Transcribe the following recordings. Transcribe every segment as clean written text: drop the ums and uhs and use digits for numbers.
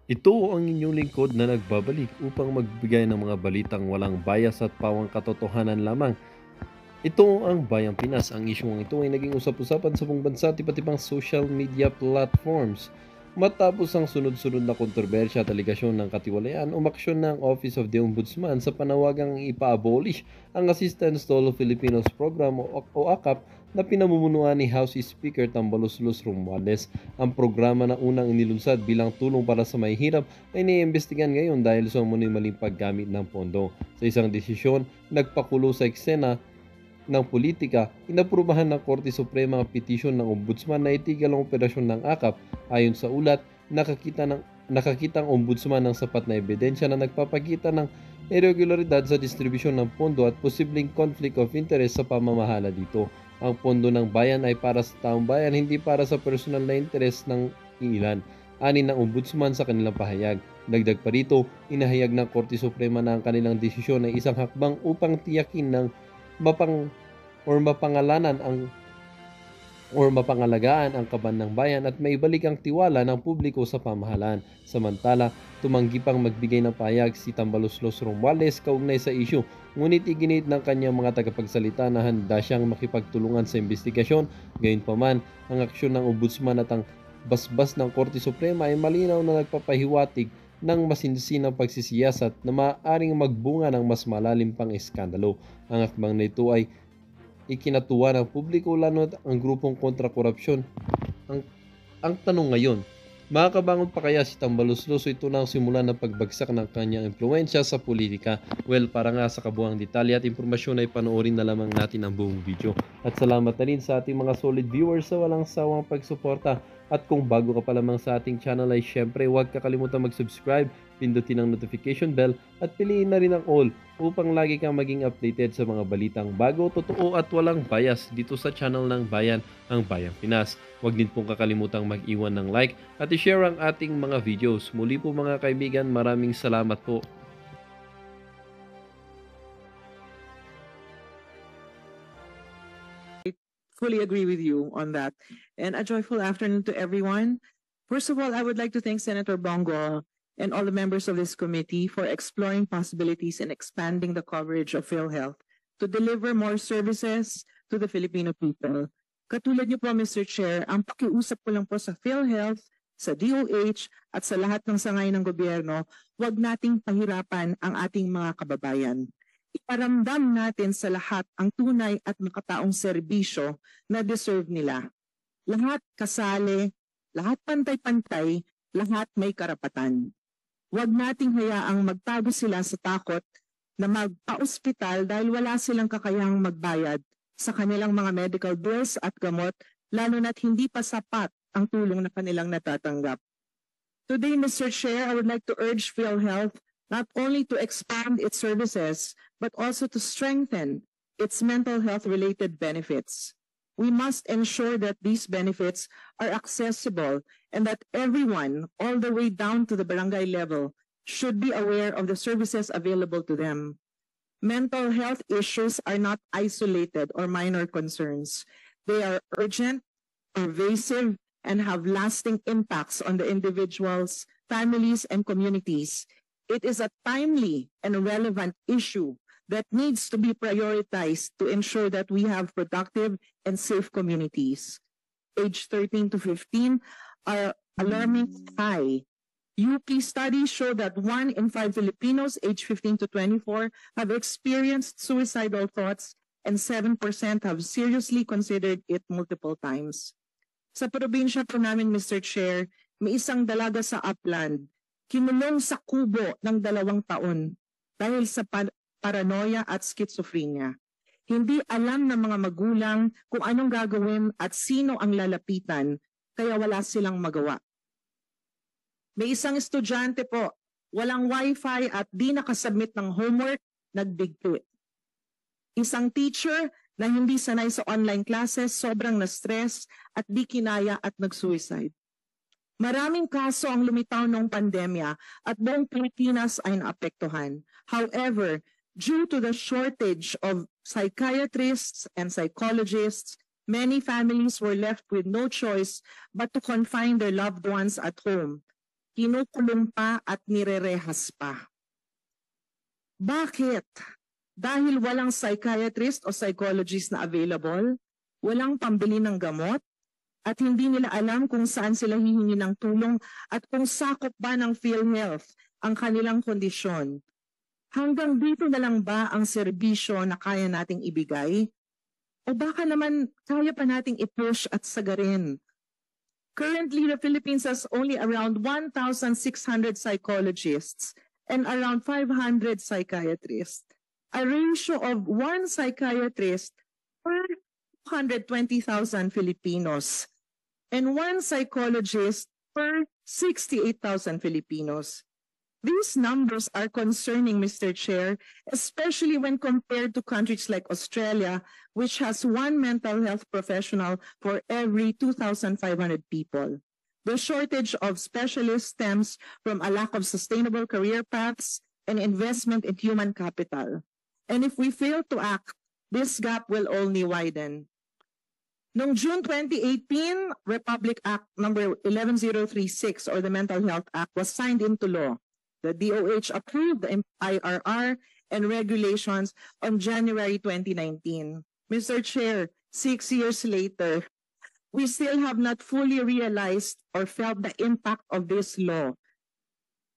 Ito ang inyong lingkod na nagbabalik upang magbigay ng mga balitang walang bias at pawang katotohanan lamang. Ito ang Bayang Pinas. Ang isyong ito ay naging usap-usapan sa buong bansa at iba't ibang social media platforms. Matapos ang sunod-sunod na kontrobersya at aligasyon ng katiwalian, umaksyon ng Office of the Ombudsman sa panawagang ipa-abolish ang Assistance to All Filipinos Program o AKAP na pinamumunuan ni House Speaker Tambaloslos Romualdez. Ang programa na unang inilunsad bilang tulong para sa mahihirap ay iniimbestigan ngayon dahil sa umunoy maling paggamit ng pondo. Sa isang desisyon, nagpakulo sa eksena ng politika, inaprubahan ng Korte Suprema ang petisyon ng Ombudsman na itigil ang operasyon ng AKAP. Ayon sa ulat, nakakita ang Ombudsman ng sapat na ebidensya na nagpapakita ng irregularidad sa distribusyon ng pondo at posibleng conflict of interest sa pamamahala dito. Ang pondo ng bayan ay para sa taong bayan, hindi para sa personal na interes ng ilan. Ani ng Ombudsman sa kanilang pahayag. Dagdag pa rito, inahayag ng Korte Suprema na ang kanilang desisyon ay isang hakbang upang tiyakin ng mapang mapangalanan ang mapangalagaan ang kaban ng bayan at maibalik ang tiwala ng publiko sa pamahalaan. Samantala, tumanggi pang magbigay ng pahayag si Tambaloslos Romualdez kaugnay sa isyu, ngunit iginit ng kanyang mga tagapagsalita na handa siyang makipagtulungan sa investigasyon. Gayunpaman, ang aksyon ng Ombudsman at ang basbas ng Korte Suprema ay malinaw na nagpapahiwatig ng masinsinang pagsisiyasat na maaaring magbunga ng mas malalim pang eskandalo. Ang akbang na ito ay ikinatuwa ng publiko lalo at ang grupong kontra-korupsyon. Ang, ang tanong ngayon, makakabangon pa kaya si Tambaloslos o ito na ang simula ng pagbagsak ng kanyang impluensya sa politika? Well, para nga sa kabuang detalye at impormasyon ay panoorin na lamang natin ang buong video. At salamat na rin sa ating mga solid viewers sa walang sawang pagsuporta. At kung bago ka pa lamang sa ating channel ay syempre huwag kakalimutan mag-subscribe, pindutin ang notification bell at piliin na rin ang all upang lagi kang maging updated sa mga balitang bago, totoo at walang bias dito sa channel ng Bayan, ang Bayang Pinas. Huwag din pong kakalimutang mag-iwan ng like at i-share ang ating mga videos. Muli po mga kaibigan, maraming salamat po. Fully agree with you on that. And a joyful afternoon to everyone. First of all, I would like to thank Senator Bongo and all the members of this committee for exploring possibilities in expanding the coverage of PhilHealth to deliver more services to the Filipino people. Katulad niyo po, Mr. Chair, ang pakiusap ko lang po sa PhilHealth, sa DOH, at sa lahat ng sangay ng gobyerno, huwag nating pahirapan ang ating mga kababayan. Iparamdam natin sa lahat ang tunay at makataong serbisyo na deserve nila. Lahat kasali, lahat pantay-pantay, lahat may karapatan. Huwag nating hayaang magtago sila sa takot na magpa-ospital dahil wala silang kakayahang magbayad sa kanilang mga medical bills at gamot, lalo na't hindi pa sapat ang tulong na kanilang natatanggap. Today, Mr. Chair, I would like to urge PhilHealth not only to expand its services, but also to strengthen its mental health-related benefits. We must ensure that these benefits are accessible and that everyone, all the way down to the barangay level, should be aware of the services available to them. Mental health issues are not isolated or minor concerns. They are urgent, pervasive, and have lasting impacts on the individuals, families, and communities. It is a timely and relevant issue that needs to be prioritized to ensure that we have productive and safe communities. Age 13 to 15 are alarming high. UP studies show that 1 in 5 Filipinos aged 15 to 24 have experienced suicidal thoughts and 7% have seriously considered it multiple times. Sa probinsya po namin, Mr. Chair, may isang dalaga sa Upland kinulong sa kubo ng 2 taon dahil sa paranoia at schizophrenia. Hindi alam ng mga magulang kung anong gagawin at sino ang lalapitan, kaya wala silang magawa. May isang estudyante po, walang wifi at di nakasubmit ng homework, nagbigti. Isang teacher na hindi sanay sa online classes, sobrang na-stress at di kinaya at nag-suicide. Maraming kaso ang lumitaw noong pandemya at buong Pilipinas ay naapektuhan. However, due to the shortage of psychiatrists and psychologists, many families were left with no choice but to confine their loved ones at home. kinukulong pa at nirerehas pa. Bakit? Dahil walang psychiatrist o psychologist na available, walang pambili ng gamot, at hindi nila alam kung saan sila hihingi ng tulong at kung sakop ba ng PhilHealth ang kanilang kondisyon. Hanggang dito na lang ba ang serbisyo na kaya nating ibigay? O baka naman kaya pa nating i-push at sagarin? Currently, the Philippines has only around 1,600 psychologists and around 500 psychiatrists. A ratio of 1 psychiatrist per 220,000 Filipinos and 1 psychologist per 68,000 Filipinos. These numbers are concerning, Mr. Chair, especially when compared to countries like Australia, which has 1 mental health professional for every 2,500 people. The shortage of specialists stems from a lack of sustainable career paths and investment in human capital. And if we fail to act, this gap will only widen. Noong June 2018, Republic Act number 11036 or the Mental Health Act was signed into law. The DOH approved the IRR and regulations on January 2019. Mr. Chair, 6 years later, we still have not fully realized or felt the impact of this law.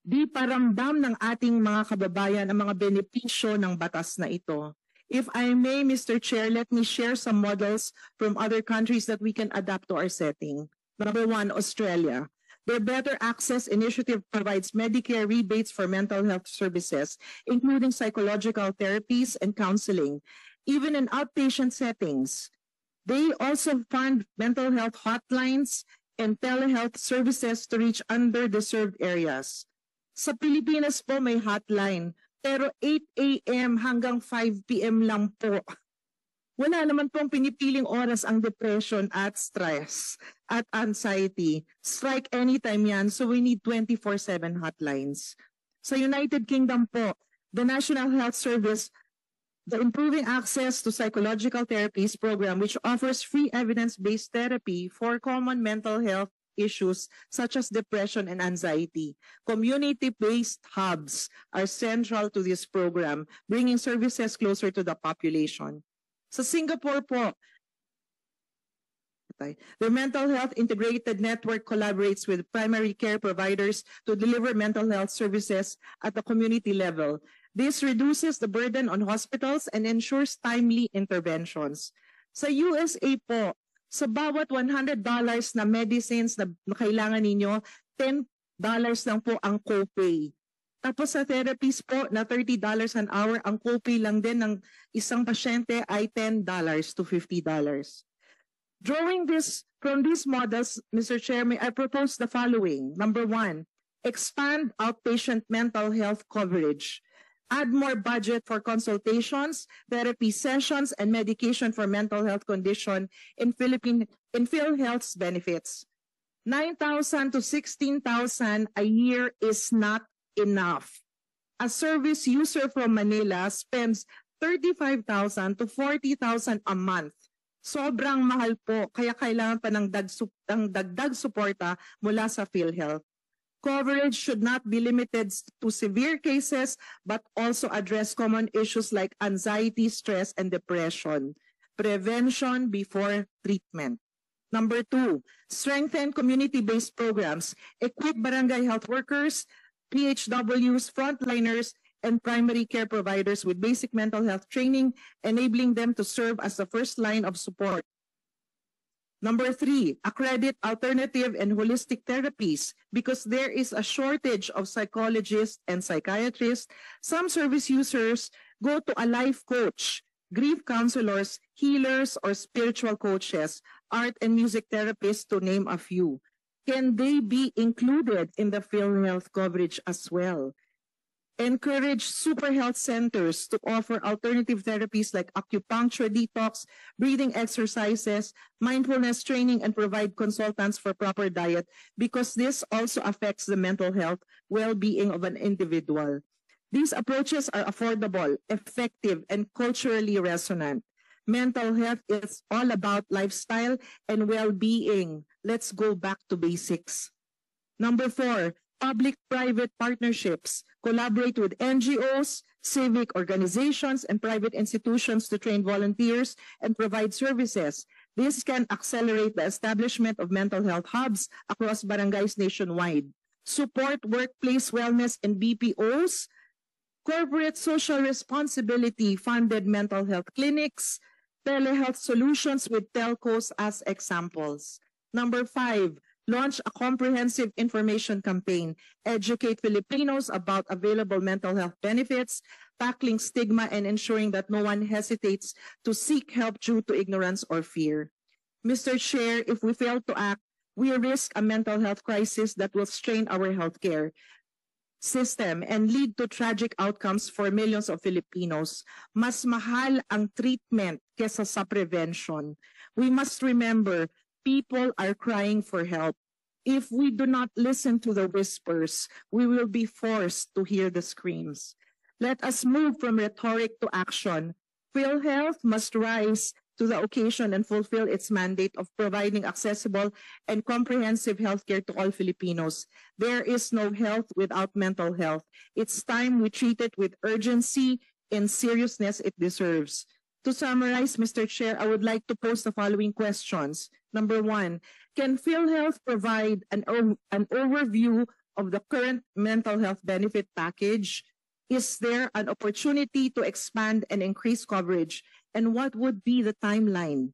Di paramdam ng ating mga kababayan ang mga benepisyo ng batas na ito. If I may, Mr. Chair, let me share some models from other countries that we can adapt to our setting. Number 1, Australia. Their Better Access Initiative provides Medicare rebates for mental health services, including psychological therapies and counseling, even in outpatient settings. They also fund mental health hotlines and telehealth services to reach underserved areas. Sa Pilipinas po may hotline, pero 8 a.m. hanggang 5 p.m. lang po. Wala naman pong pinipiling oras ang depression at stress at anxiety. Strike anytime yan, so we need 24/7 hotlines. Sa United Kingdom po, the National Health Service, the Improving Access to Psychological Therapies program, which offers free evidence-based therapy for common mental health issues such as depression and anxiety. Community-based hubs are central to this program, bringing services closer to the population. Sa Singapore po, the Mental Health Integrated Network collaborates with primary care providers to deliver mental health services at the community level. This reduces the burden on hospitals and ensures timely interventions. Sa USA po, sa bawat $100 na medicines na kailangan ninyo, $10 lang po ang copay. Tapos sa therapies po na $30 an hour, ang copay lang din ng isang pasyente ay $10 to $50. Drawing this from these models, Mr. Chairman, I propose the following. Number 1, expand outpatient mental health coverage. Add more budget for consultations, therapy sessions, and medication for mental health condition in PhilHealth's benefits. 9,000 to 16,000 a year is not enough. A service user from Manila spends 35,000 to 40,000 a month. Sobrang mahal po, kaya kailangan pa ng dagdag suporta mula sa PhilHealth. Coverage should not be limited to severe cases, but also address common issues like anxiety, stress, and depression. Prevention before treatment. Number 2, strengthen community-based programs. Equip barangay health workers, PHWs, frontliners, and primary care providers with basic mental health training, enabling them to serve as the first line of support. Number 3, accredit alternative and holistic therapies. Because there is a shortage of psychologists and psychiatrists, some service users go to a life coach, grief counselors, healers, or spiritual coaches, art and music therapists, to name a few. Can they be included in the PhilHealth coverage as well? Encourage super health centers to offer alternative therapies like acupuncture, detox, breathing exercises, mindfulness training, and provide consultants for proper diet, because this also affects the mental health well-being of an individual. These approaches are affordable, effective, and culturally resonant. Mental health is all about lifestyle and well-being. Let's go back to basics. Number 4, public-private partnerships, collaborate with NGOs, civic organizations, and private institutions to train volunteers and provide services. This can accelerate the establishment of mental health hubs across barangays nationwide. Support workplace wellness in BPOs, corporate social responsibility funded mental health clinics, telehealth solutions with telcos as examples. Number 5, launch a comprehensive information campaign. Educate Filipinos about available mental health benefits, tackling stigma, and ensuring that no one hesitates to seek help due to ignorance or fear. Mr. Chair, if we fail to act, we risk a mental health crisis that will strain our healthcare system and lead to tragic outcomes for millions of Filipinos. Mas mahal ang treatment kesa sa prevention. We must remember, people are crying for help. If we do not listen to the whispers, we will be forced to hear the screams. Let us move from rhetoric to action. PhilHealth must rise to the occasion and fulfill its mandate of providing accessible and comprehensive healthcare to all Filipinos. There is no health without mental health. It's time we treat it with urgency and seriousness it deserves. To summarize, Mr. Chair, I would like to pose the following questions. Number 1, can PhilHealth provide an overview of the current mental health benefit package? Is there an opportunity to expand and increase coverage? And what would be the timeline?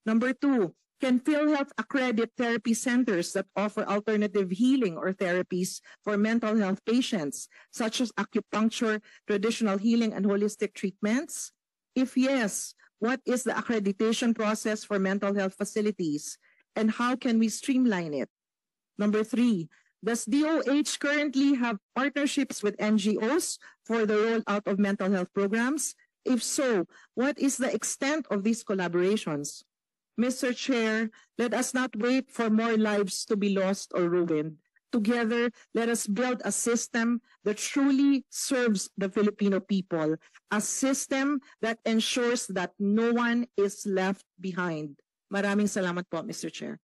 Number 2, can PhilHealth accredit therapy centers that offer alternative healing or therapies for mental health patients, such as acupuncture, traditional healing, and holistic treatments? If yes, what is the accreditation process for mental health facilities? And how can we streamline it? Number 3, does DOH currently have partnerships with NGOs for the rollout of mental health programs? If so, what is the extent of these collaborations? Mr. Chair, let us not wait for more lives to be lost or ruined. Together, let us build a system that truly serves the Filipino people, a system that ensures that no one is left behind. Maraming salamat po, Mr. Chair.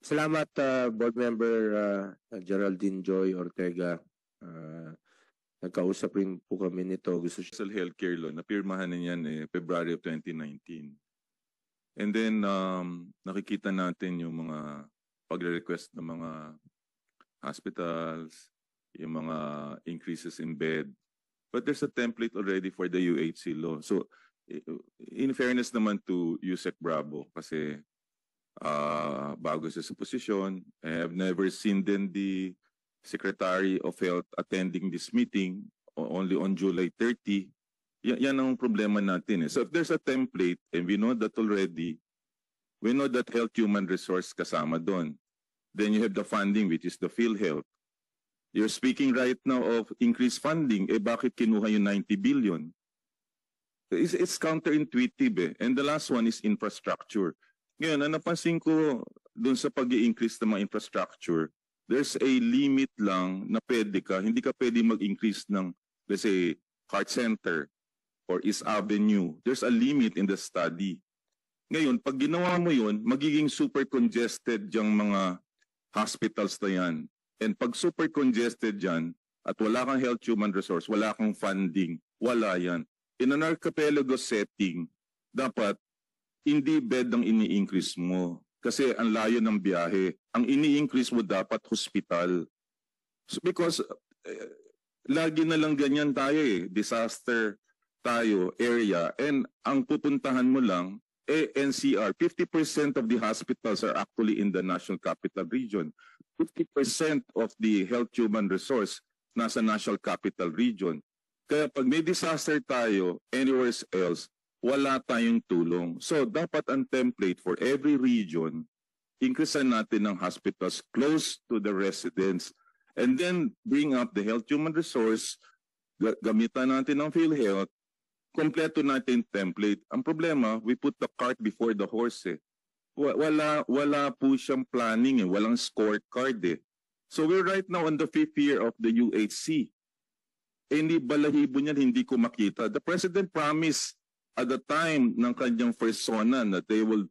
Salamat, Board Member Geraldine Joy Ortega. Nagkausap rin po kami nito. Gusto siya. Universal Healthcare Law, napirmahan na yan February of 2019. And then, nakikita natin yung mga pagre-request ng mga hospitals, yung mga increases in bed. But there's a template already for the UHC law. So, in fairness naman to Yusek Bravo, kasi bago siya sa posisyon, I have never seen then the Secretary of Health attending this meeting only on July 30. Yan ang problema natin. So if there's a template and we know that already, we know that Health Human Resource kasama doon. Then you have the funding, which is the PhilHealth. You're speaking right now of increased funding. Bakit kinuha yung 90 billion? It's counterintuitive. And the last one is infrastructure. Ngayon, ang napansin ko doon sa pag-i-increase ng mga infrastructure, there's a limit lang na pwede ka. Hindi ka pwede mag-increase ng, let's say, heart center or East Avenue. There's a limit in the study. Ngayon, pag ginawa mo yun, magiging super congested yung mga hospitals na yan. And pag super congested yan, at wala kang health human resource, wala kang funding, wala yan. In an archipelago setting, dapat hindi bed ang ini-increase mo. Kasi ang layo ng biyahe. Ang ini-increase mo dapat hospital. So because lagi na lang ganyan tayo disaster tayo, area. And ang pupuntahan mo lang, NCR, 50% of the hospitals are actually in the National Capital Region. 50% of the health human resource nasa National Capital Region. Kaya pag may disaster tayo, anywhere else, wala tayong tulong. So dapat ang template for every region, increasean natin ng hospitals close to the residents and then bring up the health human resource, gamitan natin ng PhilHealth, kompleto natin template. Ang problema, we put the cart before the horse. Wala po siyang planning, walang scorecard. So we're right now on the 5th year of the UHC. Hindi balahibo niyan, hindi ko makita. The President promised at the time ng kanyang first SONA that they will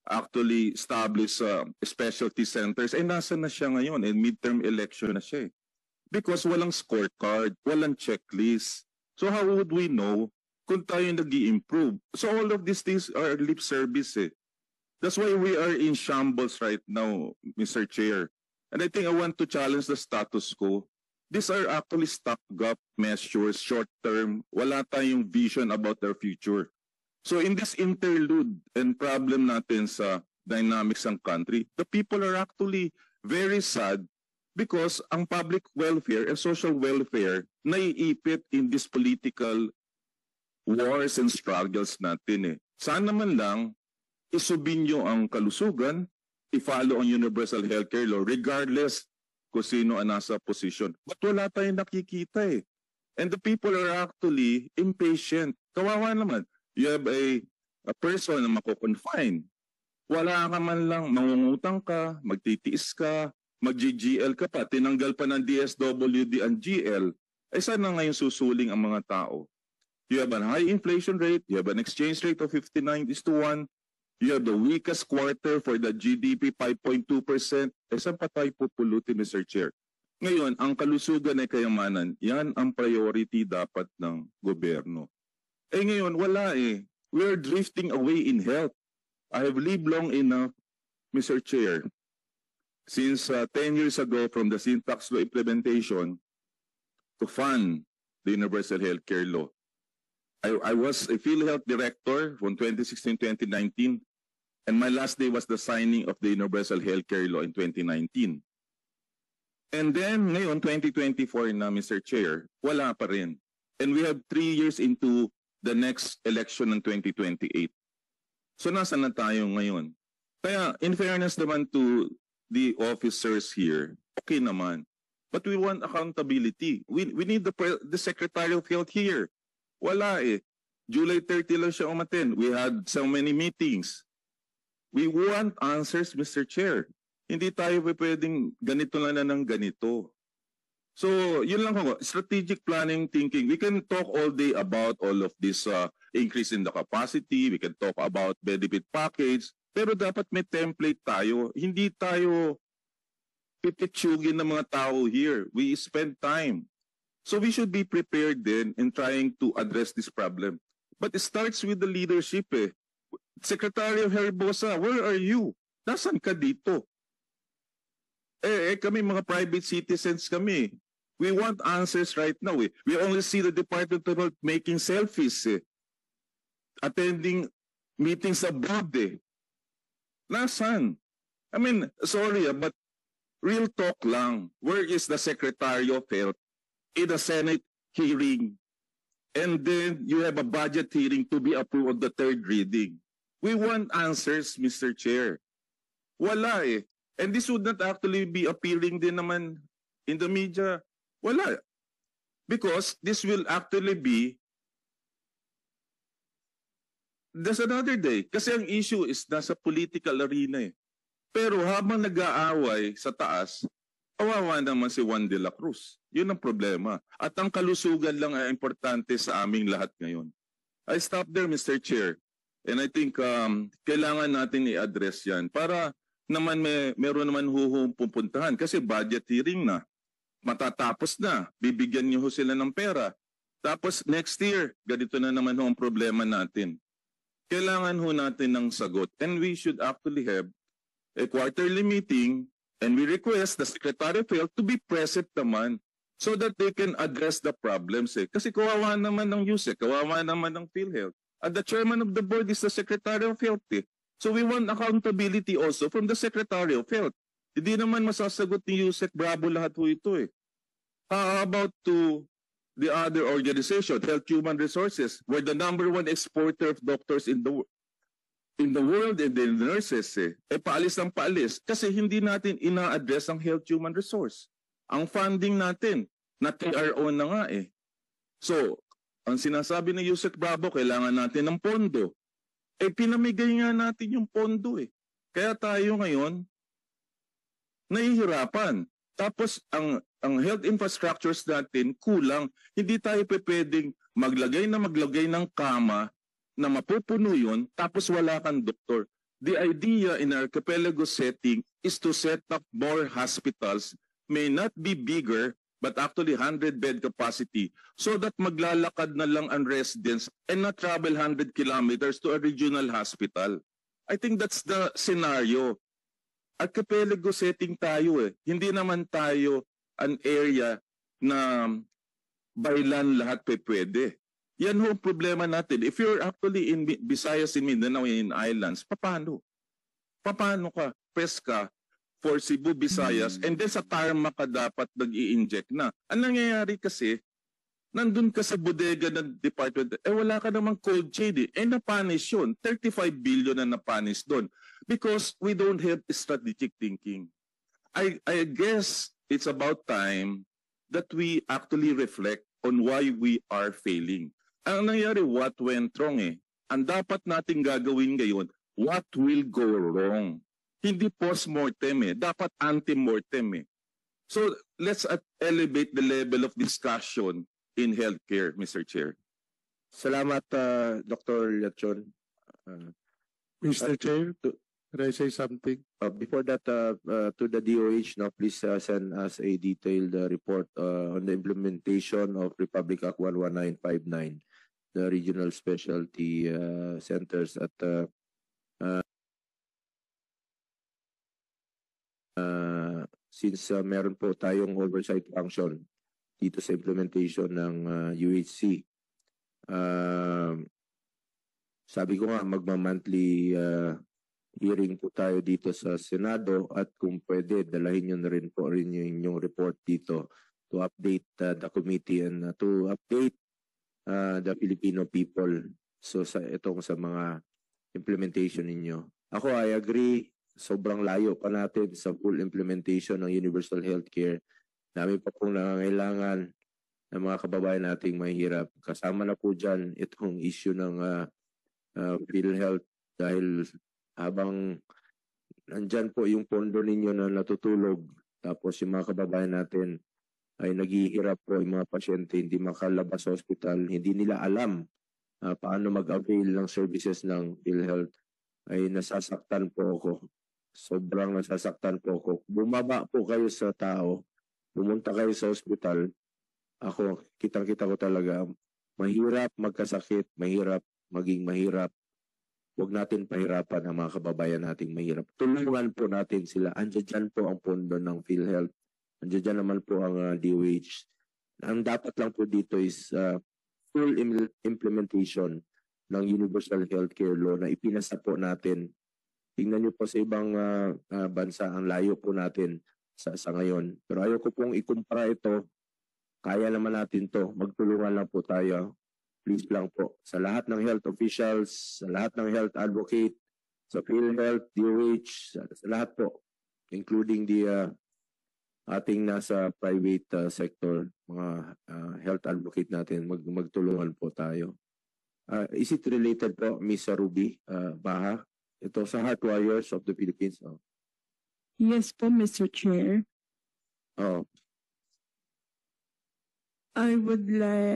actually establish specialty centers. Nasa na siya ngayon? Midterm election na siya. Because walang scorecard, walang checklist. So how would we know kung tayo nag-i-improve? So all of these things are lip service eh. That's why we are in shambles right now, Mr. Chair. And I think I want to challenge the status quo. These are actually stopgap measures, short-term. Wala tayong vision about our future. So in this interlude and problem natin sa dynamics ng country, the people are actually very sad because ang public welfare and social welfare naiipit in this political wars and struggles natin eh. Sana man lang isubin nyo ang kalusugan, i-follow ang universal healthcare law regardless kung sino ang nasa position. But wala tayong nakikita eh. And the people are actually impatient. Kawawa naman. You have a person na mako-confine. Wala ka man lang, mangungutang ka, magtitiis ka, mag-GGL ka pa, tinanggal pa ng DSWD ang GL. Eh sana ngayon susuling ang mga tao? You have a high inflation rate, you have an exchange rate of 59:1, you have the weakest quarter for the GDP, 5.2%. Eh saan pa tayo pupulutin, Mr. Chair? Ngayon, ang kalusugan ay kayamanan, yan ang priority dapat ng gobyerno. Eh ngayon, wala eh. We're drifting away in health. I have lived long enough, Mr. Chair, since 10 years ago from the sin tax law implementation to fund the universal healthcare law. I was a PhilHealth director from 2016-2019, and my last day was the signing of the universal healthcare law in 2019. And then ngayon, 2024 na, Mr. Chair, wala pa rin. And we have 3 years into the next election in 2028. So nasa na tayo ngayon? Kaya in fairness naman to the officers here, okay naman. But we want accountability. We need the Secretary of Health here. Wala eh. July 30 lang siya umattend. We had so many meetings. We want answers, Mr. Chair. Hindi tayo pwedeng ganito lang na ng ganito. So, yun lang ako. Strategic planning thinking. We can talk all day about all of this increase in the capacity. We can talk about benefit package. Pero dapat may template tayo. Hindi tayo pipitsugin ng mga tao here. We spend time. So we should be prepared then in trying to address this problem. But it starts with the leadership eh. Secretary of Herbosa, where are you? Nasaan ka dito? Kami mga private citizens kami. We want answers right now eh. We only see the Department of Health making selfies eh. Attending meetings abroad eh. Nasaan? I mean, sorry but real talk lang. Where is the Secretary of Health in a Senate hearing? And then you have a budget hearing to be approved on the third reading. We want answers, Mr. Chair. Wala eh. And this would not actually be appearing din naman in the media. Wala. Because this will actually be there's another day. Kasi ang issue is nasa political arena eh. Pero habang nag-aaway sa taas, kawawa naman si Juan de la Cruz. Yun ang problema. At ang kalusugan lang ay importante sa aming lahat ngayon. I stop there, Mr. Chair. And I think kailangan natin i-address yan para naman meron naman pupuntahan. Kasi budget hearing na. Matatapos na. Bibigyan niyo sila ng pera. Tapos next year, ganito na naman ang problema natin. Kailangan natin ng sagot. And we should actually have a quarterly meeting and we request the Secretary of Health to be present naman so that they can address the problems. Eh. Kasi kawawa naman ng USEC, kawawa naman ng PhilHealth. And the chairman of the board is the Secretary of Health. Eh. So we want accountability also from the Secretary of Health. Hindi naman masasagot ni USEC Bravo lahat ito eh. How about to the other organization, Health Human Resources, we're the #1 exporter of doctors in the world and the nurses eh. Paalis ng paalis kasi hindi natin ina-address ang health human resource. Ang funding natin, na TRO na nga eh. So, ang sinasabi ni Yusek Bravo, kailangan natin ng pondo. Pinamigay nga natin yung pondo eh. Kaya tayo ngayon, nahihirapan. Tapos, ang health infrastructures natin kulang. Hindi tayo pwedeng maglagay ng kama na mapupuno yun, tapos wala kang doktor. The idea in our archipelago setting is to set up more hospitals, may not be bigger, but actually 100-bed capacity so that maglalakad na lang ang residents and not travel 100 kilometers to a regional hospital. I think that's the scenario. Archipelago setting tayo eh. Hindi naman tayo an area na by land lahat pwede. Yan ho ang problema natin. If you're actually in Visayas, in Mindanao, in islands, paano? Paano ka? Press ka for Cebu, Visayas, and then sa Tarmac ka dapat nag-i-inject na. Ang nangyayari kasi, nandun ka sa bodega ng department, wala ka namang cold chain eh. Napanish yun. 35 billion na napanish doon. Because we don't have strategic thinking. I guess it's about time that we actually reflect on why we are failing. Ang nangyari, what went wrong eh. Ang dapat nating gagawin ngayon, what will go wrong? Hindi post-mortem eh, dapat ante-mortem eh. So let's elevate the level of discussion in healthcare, Mr. Chair. Salamat, Dr. Lechon. Mr. Chair, can I say something? Before that, to the DOH, now please send us a detailed report on the implementation of Republic Act 11959, the regional specialty centers at since meron po tayong oversight function dito sa implementation ng UHC. Sabi ko nga, magma-monthly hearing po tayo dito sa Senado at kung pwede, dalahin nyo na rin po rin yung inyong report dito to update the committee and to update the Filipino people. So sa mga implementation ninyo. Ako, I agree, sobrang layo pa natin sa full implementation ng universal healthcare. Dami pa pong nangangailangan ng mga kababayan nating mahirap. Kasama na po dyan itong issue ng PhilHealth dahil habang nandyan po yung pondo ninyo na natutulog, tapos yung mga kababayan natin ay naghihirap po, yung mga pasyente hindi makalabas sa hospital, hindi nila alam paano mag-avail ng services ng PhilHealth, ay nasasaktan po ako. Sobrang nasasaktan po ako. Bumaba po kayo sa tao, pumunta kayo sa hospital, ako, kitang-kita ko talaga, mahirap magkasakit, mahirap maging mahirap. Huwag natin pahirapan ang mga kababayan nating mahirap. Tulungan po natin sila. Andiyan dyan po ang pondo ng PhilHealth. Andiyan dyan naman po ang DOH. Ang dapat lang po dito is full implementation ng Universal Healthcare Law na ipinasa po natin. Tingnan niyo po sa ibang bansa, ang layo po natin sa ngayon. Pero ayoko pong ikumpara ito. Kaya naman natin to. Magtulungan lang po tayo. Please lang po, sa lahat ng health officials, sa lahat ng health advocate, sa PhilHealth, DOH, sa lahat po, including the ating nasa private sector, mga health advocate natin, magtulungan po tayo. Is it related po, Ms. Ruby Baha? Ito sa Heart Warriors of the Philippines. Oh. Yes po, Mr. Chair. Oh. I would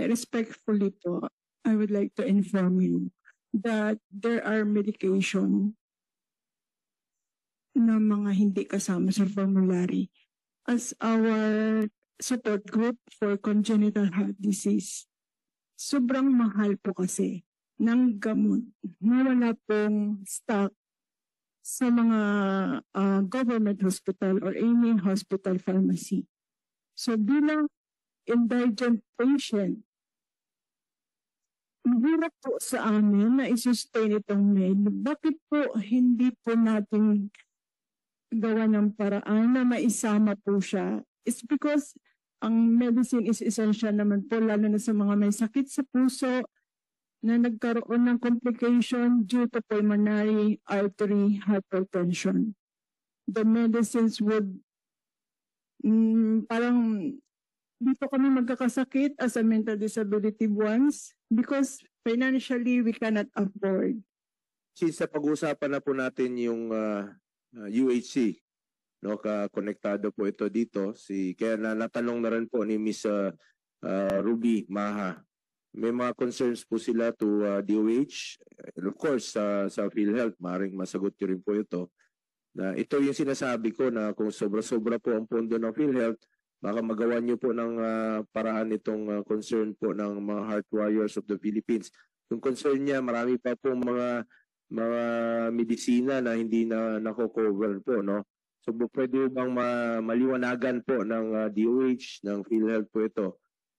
respectfully po, I would like to inform you that there are medication na mga hindi kasama sa formulary as our support group for congenital heart disease. Sobrang mahal po kasi ng gamot na wala pong stock sa mga government hospital or any hospital pharmacy. So bilang indigent patient, mahirap po sa amin na i-sustain itong med. Bakit po hindi po natin gawa ng paraan na maisama po siya? It's because ang medicine is essential naman po, lalo na sa mga may sakit sa puso na nagkaroon ng complication due to pulmonary artery hypertension. The medicines would parang dito kami magkakasakit as a mental disability ones because financially we cannot afford. Since pag-uusapan na po natin yung UHC, no, konektado po ito dito, kaya natanong na rin po ni Ms. Ruby Maha. May mga concerns po sila to DOH, and of course sa PhilHealth, maaaring masagot nyo rin po ito. Na ito yung sinasabi ko na kung sobra-sobra po ang pondo ng PhilHealth, baka magawa niyo po ng paraan itong concern po ng mga Heart Warriors of the Philippines. Yung concern niya, marami pa po mga medisina na hindi na nako-cover po, no? So pwede bang maliwanagan po ng DOH, ng PhilHealth po ito?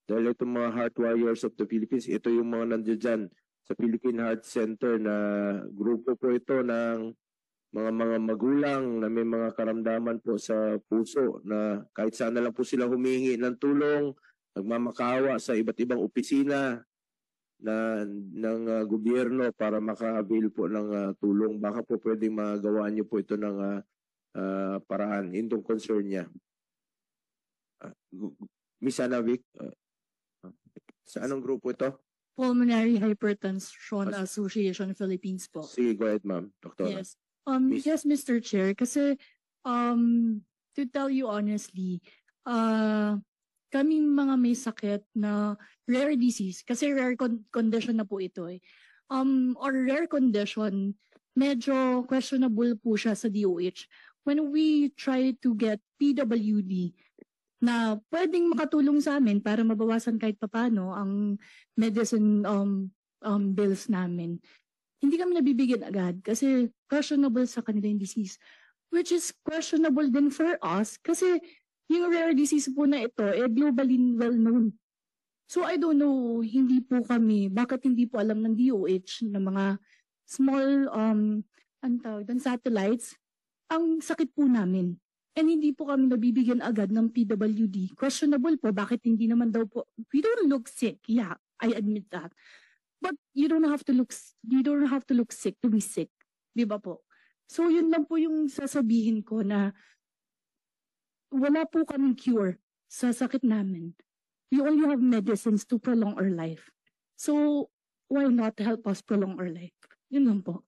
Dahil itong mga Heart Warriors of the Philippines, ito yung mga nandiyan dyan sa Philippine Heart Center na grupo po ito ng mga magulang na may mga karamdaman po sa puso na kahit saan na lang po sila humingi ng tulong, nagmamakaawa sa iba't ibang opisina ng gobyerno para maka-avail po ng tulong. Baka po pwedeng magawa niyo po ito ng paraan. Itong concern niya. Miss Anavik, sa anong grupo ito? Pulmonary Hypertension Association Philippines po. Sige, go ahead, ma'am. Doktora. Yes. Miss- Yes, Mr. Chair, kasi to tell you honestly, kaming mga may sakit na rare disease, kasi rare condition na po ito eh. Or rare condition, medyo questionable po siya sa DOH. When we try to get PWD na pwedeng makatulong sa amin para mabawasan kahit papano ang medicine bills namin, hindi kami nabibigyan agad kasi questionable sa kanila yung disease. Which is questionable din for us kasi yung rare disease po na ito, globally well known. So I don't know, bakit hindi po alam ng DOH na mga small satellites, ang sakit po namin. And hindi po kami nabibigyan agad ng PWD. Questionable po, bakit hindi naman daw po, we don't look sick. Yeah, I admit that. But you don't have to look sick to be sick. Di ba po? So yun lang po yung sasabihin ko na wala po kaming cure sa sakit namin. We only have medicines to prolong our life. So why not help us prolong our life? Yun lang po.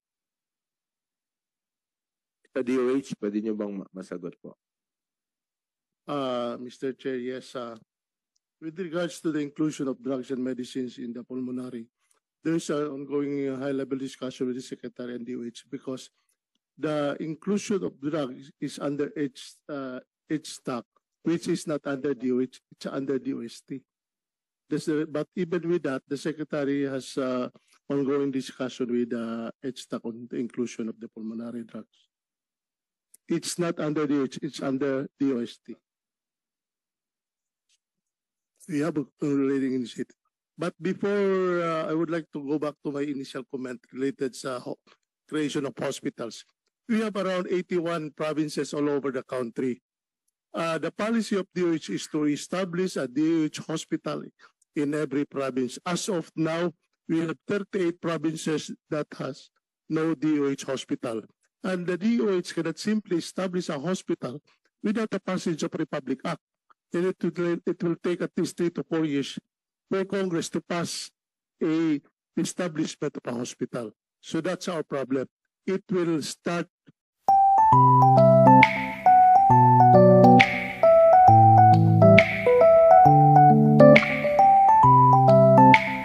Sa DOH, pwede niyo bang masagot po? Mr. Chair, yes. With regards to the inclusion of drugs and medicines in the pulmonary, there is an ongoing high-level discussion with the Secretary and DOH because the inclusion of drugs is under HTAC, which is not under DOH, it's under DOST. But even with that, the Secretary has ongoing discussion with HTAC on the inclusion of the pulmonary drugs. It's not under DOH, it's under DOST. We have a relating initiative. But before I would like to go back to my initial comment related sa creation of hospitals. We have around 81 provinces all over the country. The policy of DOH is to establish a DOH hospital in every province. As of now, we have 38 provinces that has no DOH hospital. And the DOH cannot simply establish a hospital without the passage of Republic Act. And it will take at least 3 to 4 years for Congress to pass a establishment of a hospital. So that's our problem. It will start